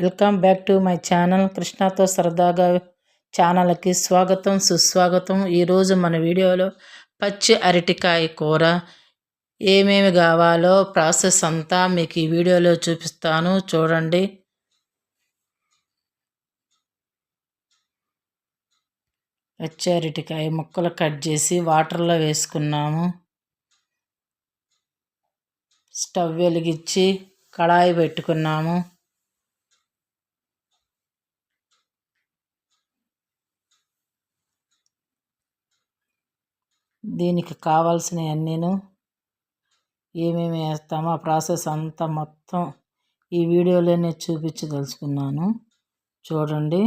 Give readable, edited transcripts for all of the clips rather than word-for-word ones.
Welcome back to my channel కృష్ణతో సరదాగా ఛానల్కి స్వాగతం సుస్వాగతం. ఈరోజు మన వీడియోలో పచ్చి అరటికాయ కూర ఏమేమి కావాలో ప్రాసెస్ అంతా మీకు ఈ వీడియోలో చూపిస్తాను, చూడండి. పచ్చి అరటికాయ ముక్కలు కట్ చేసి వాటర్లో వేసుకున్నాము. స్టవ్ వెలిగించి కడాయి పెట్టుకున్నాము. దీనికి కావాల్సినవన్నీను ఏమేమి వేస్తామో ఆ ప్రాసెస్ అంతా మొత్తం ఈ వీడియోలోనే చూపించదలుచుకున్నాను, చూడండి.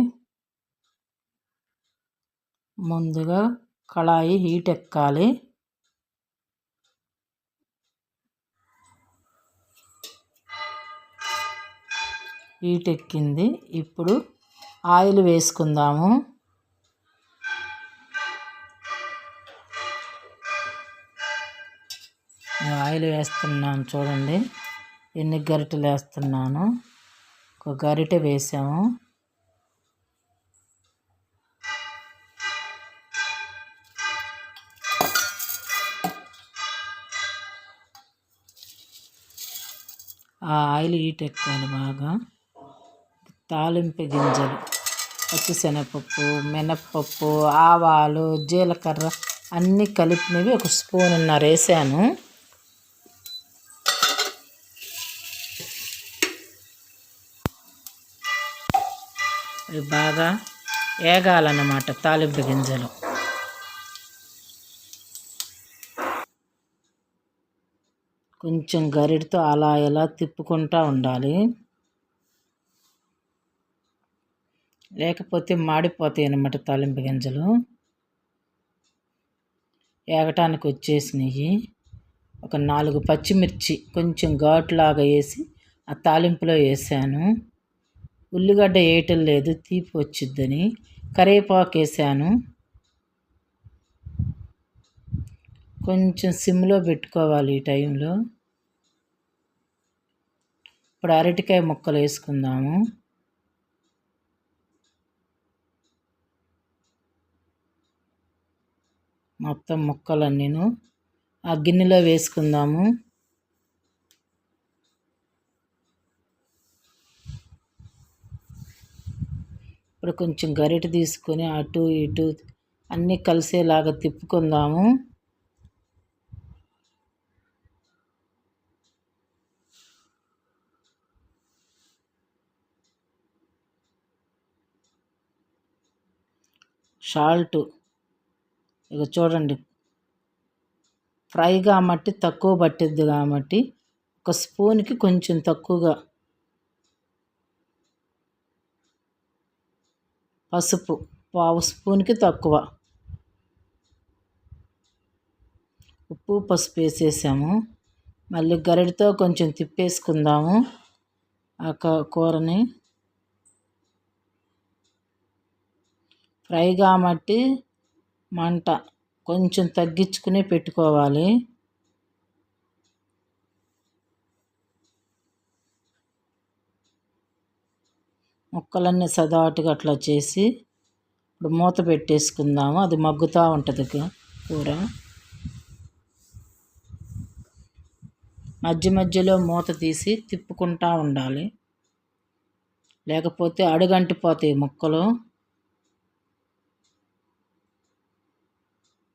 ముందుగా కళాయి హీట్ ఎక్కాలి. హీట్ ఎక్కింది. ఇప్పుడు ఆయిల్ వేసుకుందాము. ఆయిల్ వేస్తున్నాను, చూడండి ఎన్ని గరిటెలు వేస్తున్నాను. ఒక గరిటె వేసాము. ఆ ఆయిల్ హీట్ ఎక్కాలి బాగా. తాలింపు గింజలు, పచ్చిశనగపప్పు, మినప్పప్పు, ఆవాలు, జీలకర్ర అన్నీ కలిపినవి ఒక స్పూన్నర వేసాను. అవి బాగా వేగాలన్నమాట. తాలింపు గింజలు కొంచెం గరిటతో అలా ఇలా తిప్పుకుంటూ ఉండాలి, లేకపోతే మాడిపోతాయి అన్నమాట. తాలింపు గింజలు వేగటానికి వచ్చేసినాయి. ఒక 4 పచ్చిమిర్చి కొంచెం ఘాటులాగా వేసి ఆ తాలింపులో వేసాను. ఉల్లిగడ్డ వేయటం లేదు, తీపి వచ్చిద్దని. కరివేపాకు వేసాను. కొంచెం సిమ్లో పెట్టుకోవాలి ఈ టైంలో. ఇప్పుడు అరటికాయ ముక్కలు వేసుకుందాము. మొత్తం ముక్కలన్నీను ఆ గిన్నెలో వేసుకుందాము. ఇప్పుడు కొంచెం గరిటె తీసుకొని అటు ఇటు అన్నీ కలిసేలాగా తిప్పుకుందాము. సాల్ట్ ఇక చూడండి, ఫ్రై కాబట్టి తక్కువ పట్టిద్ది కాబట్టి ఒక స్పూన్కి కొంచెం తక్కువగా. పసుపు 1/2 స్పూన్కి తక్కువ. ఉప్పు పసుపు వేసేసాము. మళ్ళీ గరిటతో కొంచెం తిప్పేసుకుందాము ఆ కూరని. ఫ్రై కాబట్టి మంట కొంచెం తగ్గించుకుని పెట్టుకోవాలి. ముక్కలన్నీ సదాటుగా అట్లా చేసి ఇప్పుడు మూత పెట్టేసుకుందాము. అది మగ్గుతూ ఉంటుంది కూర. మధ్య మధ్యలో మూత తీసి తిప్పుకుంటూ ఉండాలి, లేకపోతే అడుగంటిపోతాయి ముక్కలు.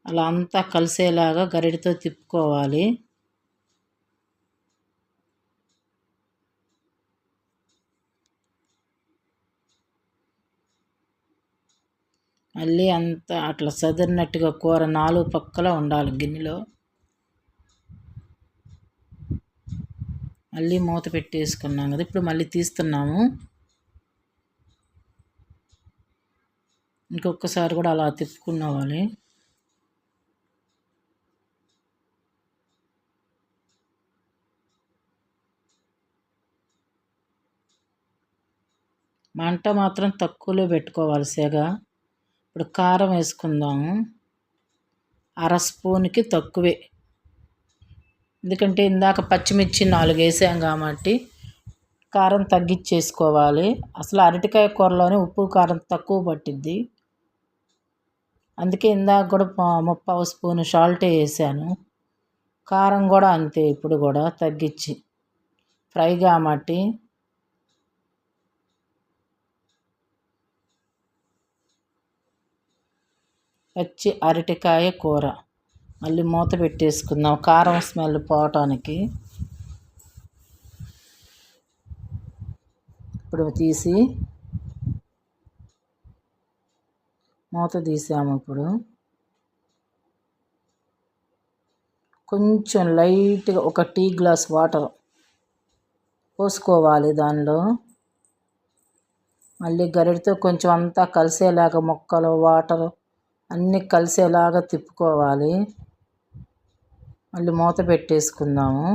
అలా అంతా కలిసేలాగా గరిటతో తిప్పుకోవాలి. మళ్ళీ అంతా అట్లా సదిరినట్టుగా కూర 4 పక్కల ఉండాలి గిన్నెలో. మళ్ళీ మూత పెట్టేసుకున్నాం కదా, ఇప్పుడు మళ్ళీ తీస్తున్నాము. ఇంకొకసారి కూడా అలా తిప్పుకునేవాలి. మంట మాత్రం తక్కువలో పెట్టుకోవాలి సెగ. ఇప్పుడు కారం వేసుకుందాము. 1/2 స్పూన్కి తక్కువే, ఎందుకంటే ఇందాక పచ్చిమిర్చి 4 వేసాం కాబట్టి కారం తగ్గించేసుకోవాలి. అసలు అరటికాయ కూరలోనే ఉప్పు కారం తక్కువ పట్టిద్ది. అందుకే ఇందాక కూడా 3/4 స్పూను సాల్టే వేసాను. కారం కూడా అంతే, ఇప్పుడు కూడా తగ్గించి ఫ్రై కాబట్టి. పచ్చి అరటికాయ కూర మళ్ళీ మూత పెట్టేసుకుందాం కారం స్మెల్ పోవటానికి. ఇప్పుడు తీసి మూత తీసాము. ఇప్పుడు కొంచెం లైట్గా ఒక టీ గ్లాస్ వాటర్ పోసుకోవాలి దానిలో. మళ్ళీ గరిటతో కొంచెం అంతా కలిసేలాగా, మొక్కలు వాటర్ అన్నీ కలిసేలాగా తిప్పుకోవాలి. మళ్ళీ మూత పెట్టేసుకుందాము.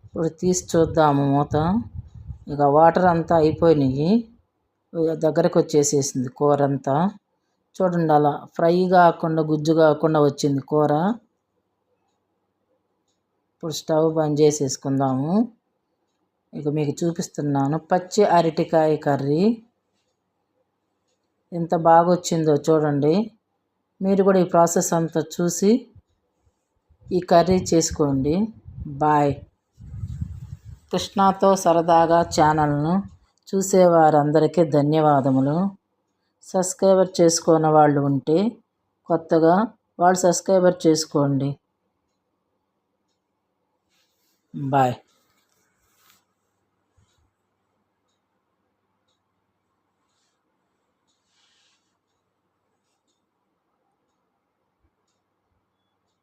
ఇప్పుడు తీసి చూద్దాము మూత. ఇక వాటర్ అంతా అయిపోయినాయి, దగ్గరకు వచ్చేసేసింది కూర అంతా. చూడండి, అలా ఫ్రై కాకుండా గుజ్జు కాకుండా వచ్చింది కూర. ఇప్పుడు స్టవ్ బంద్ చేసేసుకుందాము. ఇక మీకు చూపిస్తున్నాను పచ్చి అరటికాయ కర్రీ ఎంత బాగా వచ్చిందో చూడండి. మీరు కూడా ఈ ప్రాసెస్ అంతా చూసి ఈ కర్రీ చేసుకోండి. బాయ్. కృష్ణాతో సరదాగా ఛానల్ను చూసేవారందరికీ ధన్యవాదములు. సబ్స్క్రైబర్ చేసుకున్న వాళ్ళు ఉంటే కొత్తగా వాళ్ళు సబ్స్క్రైబర్ చేసుకోండి. బాయ్.